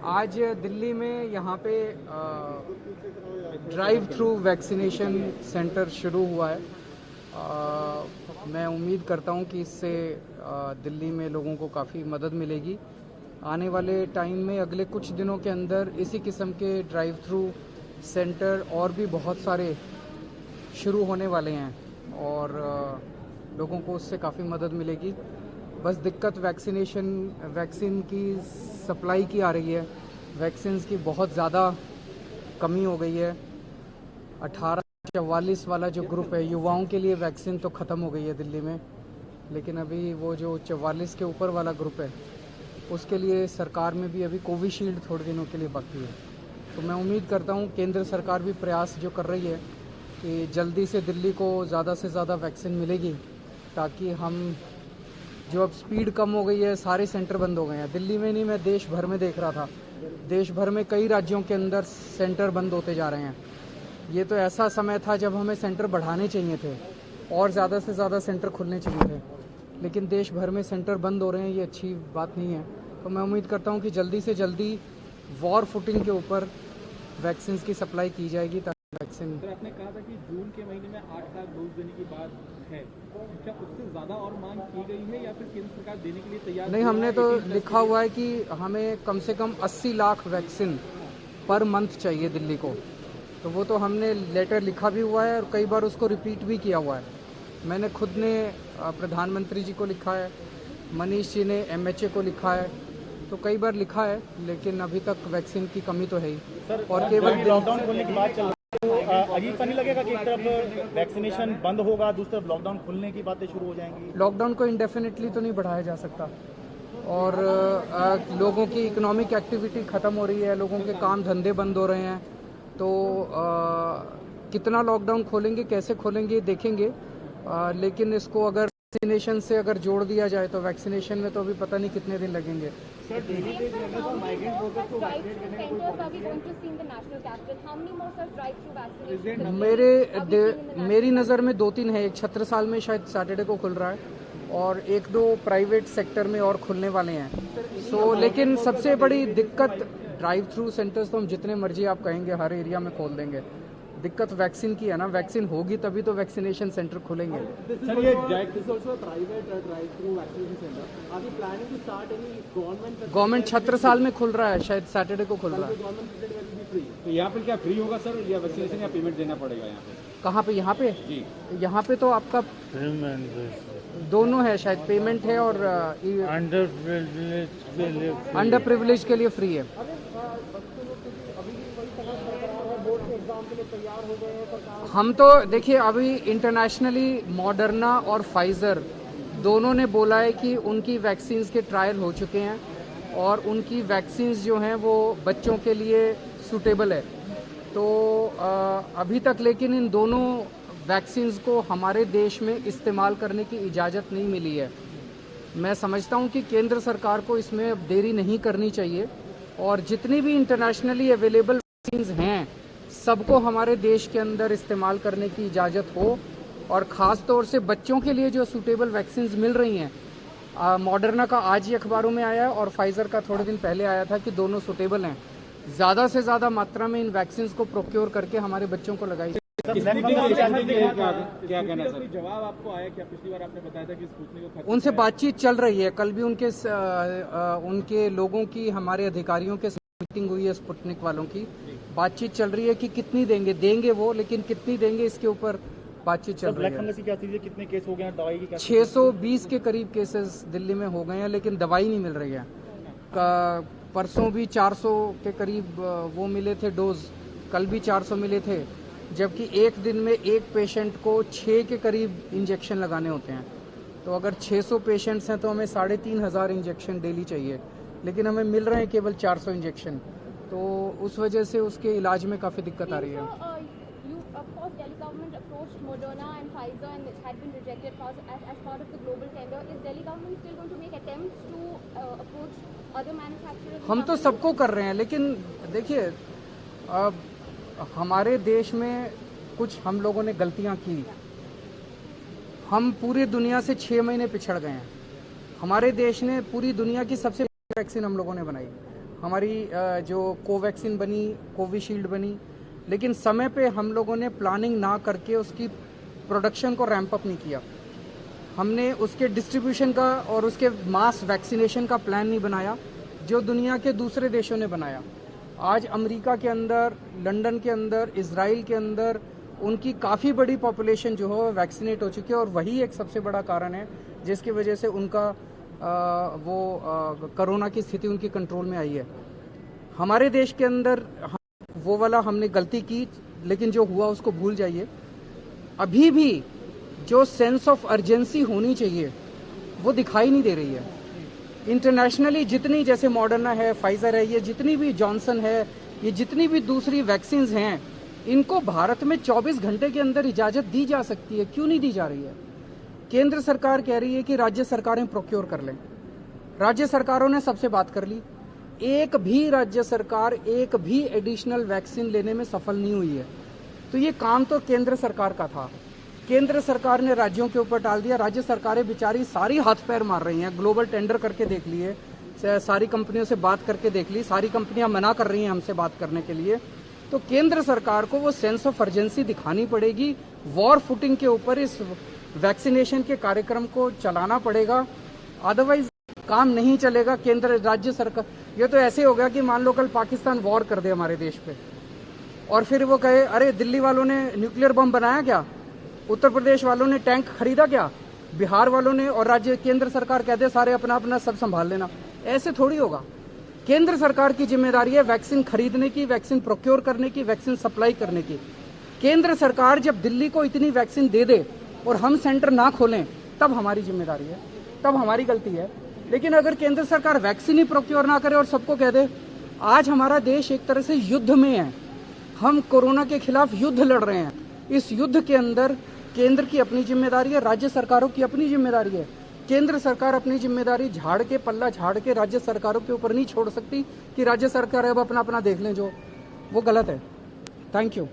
आज दिल्ली में यहाँ पे ड्राइव थ्रू वैक्सीनेशन सेंटर शुरू हुआ है। मैं उम्मीद करता हूँ कि इससे दिल्ली में लोगों को काफ़ी मदद मिलेगी। आने वाले टाइम में अगले कुछ दिनों के अंदर इसी किस्म के ड्राइव थ्रू सेंटर और भी बहुत सारे शुरू होने वाले हैं और लोगों को उससे काफ़ी मदद मिलेगी। बस दिक्कत वैक्सीन की सप्लाई की आ रही है। वैक्सीन्स की बहुत ज़्यादा कमी हो गई है। 18-44 वाला जो ग्रुप है, युवाओं के लिए वैक्सीन तो ख़त्म हो गई है दिल्ली में, लेकिन अभी वो जो 44 के ऊपर वाला ग्रुप है उसके लिए सरकार में भी अभी कोविशील्ड थोड़े दिनों के लिए बाकी है। तो मैं उम्मीद करता हूँ केंद्र सरकार भी प्रयास जो कर रही है कि जल्दी से दिल्ली को ज़्यादा से ज़्यादा वैक्सीन मिलेगी, ताकि हम जो अब स्पीड कम हो गई है, सारे सेंटर बंद हो गए हैं। दिल्ली में नहीं, मैं देश भर में देख रहा था, देश भर में कई राज्यों के अंदर सेंटर बंद होते जा रहे हैं। ये तो ऐसा समय था जब हमें सेंटर बढ़ाने चाहिए थे और ज़्यादा से ज़्यादा सेंटर खुलने चाहिए थे, लेकिन देश भर में सेंटर बंद हो रहे हैं। ये अच्छी बात नहीं है। तो मैं उम्मीद करता हूँ कि जल्दी से जल्दी वॉर फुटिंग के ऊपर वैक्सीन की सप्लाई की जाएगी, ताकि वैक्सीन। सर, आपने कहा था कि जून के महीने में 8 लाख डोज देने की बात है, क्या उससे ज़्यादा और मांग की गई है या फिर केंद्र सरकार देने के लिए तैयार नहीं, हमने तो लिखा हुआ है कि हमें कम से कम 80 लाख वैक्सीन पर मंथ चाहिए दिल्ली को। तो वो तो हमने लेटर लिखा भी हुआ है और कई बार उसको रिपीट भी किया हुआ है। मैंने खुद ने प्रधानमंत्री जी को लिखा है, मनीष जी ने MHA को लिखा है, तो कई बार लिखा है, लेकिन अभी तक वैक्सीन की कमी तो है ही। सर, और केवल लॉकडाउन खोलने की बात चल रही है, तो अजीब सा नहीं लगेगा कि एक तरफ वैक्सीनेशन बंद होगा, दूसरी तरफ लॉकडाउन खुलने की बातें शुरू हो जाएंगी? लॉकडाउन को इंडेफिनेटली तो नहीं बढ़ाया जा सकता और लोगों की इकोनॉमिक एक्टिविटी ख़त्म हो रही है, लोगों के काम धंधे बंद हो रहे हैं। तो कितना लॉकडाउन खोलेंगे, कैसे खोलेंगे देखेंगे, लेकिन इसको अगर वैक्सीनेशन से अगर जोड़ दिया जाए तो वैक्सीनेशन में तो अभी पता नहीं कितने दिन लगेंगे। मेरी नज़र में 2-3 है। एक छत्रसाल में शायद सैटरडे को खुल रहा है और 1-2 प्राइवेट सेक्टर में और खुलने वाले हैं। लेकिन सबसे बड़ी दिक्कत ड्राइव थ्रू सेंटर्स तो हम जितने मर्जी आप कहेंगे हर एरिया में खोल देंगे। दिक्कत वैक्सीन की है ना, वैक्सीन होगी तभी तो वैक्सीनेशन सेंटर खुलेंगे। सर, ये गवर्नमेंट छत्रसाल में खुल रहा है, शायद सैटरडे को खुल रहा है। तो यहाँ पर क्या फ्री होगा सर, या वैक्सीनेशन या पेमेंट देना पड़ेगा यहाँ पे? कहाँ पे? यहाँ पे जी, यहाँ पे तो आपका दोनों है, शायद पेमेंट है और अंडर प्रिविलेज के लिए फ्री है। हम तो देखिए, अभी इंटरनेशनली मॉडर्ना और फाइजर दोनों ने बोला है कि उनकी वैक्सीन्स के ट्रायल हो चुके हैं और उनकी वैक्सीन्स जो हैं वो बच्चों के लिए सूटेबल है। तो अभी तक लेकिन इन दोनों वैक्सीन्स को हमारे देश में इस्तेमाल करने की इजाज़त नहीं मिली है। मैं समझता हूं कि केंद्र सरकार को इसमें अब देरी नहीं करनी चाहिए और जितनी भी इंटरनेशनली अवेलेबल वैक्सीन्स हैं सबको हमारे देश के अंदर इस्तेमाल करने की इजाज़त हो, और ख़ास तौर से बच्चों के लिए जो सूटेबल वैक्सीन्स मिल रही हैं। मॉडर्ना का आज ही अखबारों में आया और फाइजर का थोड़े दिन पहले आया था कि दोनों सूटेबल हैं। ज़्यादा से ज़्यादा मात्रा में इन वैक्सीन्स को प्रोक्योर करके हमारे बच्चों को लगाई। क्या कहना है सर? जवाब आपको आया क्या? पिछली बार आपने बताया था कि स्पुतनिक को उनसे बातचीत चल रही है। कल भी उनके लोगों की, हमारे अधिकारियों के मीटिंग हुई है, स्पुतनिक वालों की बातचीत चल रही है कि कितनी देंगे वो, लेकिन कितनी देंगे इसके ऊपर बातचीत चल रही है। क्या चीज़ है, कितने केस हो गए हैं, दवाई की क्या? 620 के करीब केसेस दिल्ली में हो गए हैं, लेकिन दवाई नहीं मिल रही है। परसों भी 400 के करीब वो मिले थे डोज, कल भी 400 मिले थे, जबकि एक दिन में एक पेशेंट को 6 के करीब इंजेक्शन लगाने होते हैं। तो अगर 600 पेशेंट्स हैं तो हमें 3500 इंजेक्शन डेली चाहिए, लेकिन हमें मिल रहे हैं केवल 400 इंजेक्शन। तो उस वजह से उसके इलाज में काफ़ी दिक्कत आ रही है। Of course, Delhi government approached Moderna and Pfizer and it had been rejected as part of the global tender. Is Delhi government still going to make attempts to approach other manufacturers? हम तो सबको कर रहे हैं, लेकिन देखिए, अब हमारे देश में कुछ हम लोगों ने गलतियां की। हम पूरी दुनिया से 6 महीने पिछड़ गए हैं। हमारे देश ने पूरी दुनिया की सबसे बड़ी वैक्सीन हम लोगों ने बनाई। हमारी जो कोवैक्सीन बनी, कोविशील्ड बनी, लेकिन समय पे हम लोगों ने प्लानिंग ना करके उसकी प्रोडक्शन को रैंप अप नहीं किया। हमने उसके डिस्ट्रीब्यूशन का और उसके मास वैक्सीनेशन का प्लान नहीं बनाया जो दुनिया के दूसरे देशों ने बनाया। आज अमेरिका के अंदर, लंदन के अंदर, इजराइल के अंदर उनकी काफ़ी बड़ी पॉपुलेशन जो है वैक्सीनेट हो चुकी है और वही एक सबसे बड़ा कारण है जिसकी वजह से उनका कोरोना की स्थिति उनकी कंट्रोल में आई है। हमारे देश के अंदर वो वाला हमने गलती की, लेकिन जो हुआ उसको भूल जाइए। अभी भी जो सेंस ऑफ अर्जेंसी होनी चाहिए वो दिखाई नहीं दे रही है। इंटरनेशनली जितनी, जैसे मॉडर्ना है, फाइजर है, ये जितनी भी जॉनसन है, ये जितनी भी दूसरी वैक्सीन्स हैं, इनको भारत में 24 घंटे के अंदर इजाजत दी जा सकती है। क्यों नहीं दी जा रही है? केंद्र सरकार कह रही है कि राज्य सरकारें प्रोक्योर कर लें। राज्य सरकारों ने सबसे बात कर ली, एक भी राज्य सरकार एक भी एडिशनल वैक्सीन लेने में सफल नहीं हुई है। तो ये काम तो केंद्र सरकार का था। केंद्र सरकार ने राज्यों के ऊपर डाल दिया। राज्य सरकारें बेचारी सारी हाथ पैर मार रही हैं। ग्लोबल टेंडर करके देख लिए, सारी कंपनियों से बात करके देख ली, सारी कंपनियां मना कर रही हैं हमसे बात करने के लिए। तो केंद्र सरकार को वो सेंस ऑफ अर्जेंसी दिखानी पड़ेगी। वॉर फुटिंग के ऊपर इस वैक्सीनेशन के कार्यक्रम को चलाना पड़ेगा, अदरवाइज काम नहीं चलेगा। केंद्र राज्य सरकार, ये तो ऐसे हो गया कि मान लो कल पाकिस्तान वॉर कर दे हमारे देश पे और फिर वो कहे अरे दिल्ली वालों ने न्यूक्लियर बम बनाया क्या, उत्तर प्रदेश वालों ने टैंक खरीदा क्या, बिहार वालों ने, और राज्य केंद्र सरकार कहते सारे अपना अपना सब संभाल लेना। ऐसे थोड़ी होगा। केंद्र सरकार की जिम्मेदारी है वैक्सीन खरीदने की, वैक्सीन प्रोक्योर करने की, वैक्सीन सप्लाई करने की। केंद्र सरकार जब दिल्ली को इतनी वैक्सीन दे दे और हम सेंटर ना खोलें तब हमारी जिम्मेदारी है, तब हमारी गलती है। लेकिन अगर केंद्र सरकार वैक्सीन ही प्रोक्योर ना करे और सबको कह दे, आज हमारा देश एक तरह से युद्ध में है। हम कोरोना के खिलाफ युद्ध लड़ रहे हैं। इस युद्ध के अंदर केंद्र की अपनी जिम्मेदारी है, राज्य सरकारों की अपनी जिम्मेदारी है। केंद्र सरकार अपनी जिम्मेदारी झाड़ के, पल्ला झाड़ के राज्य सरकारों के ऊपर नहीं छोड़ सकती कि राज्य सरकार अब अपना अपना देख लें, जो वो गलत है। Thank you.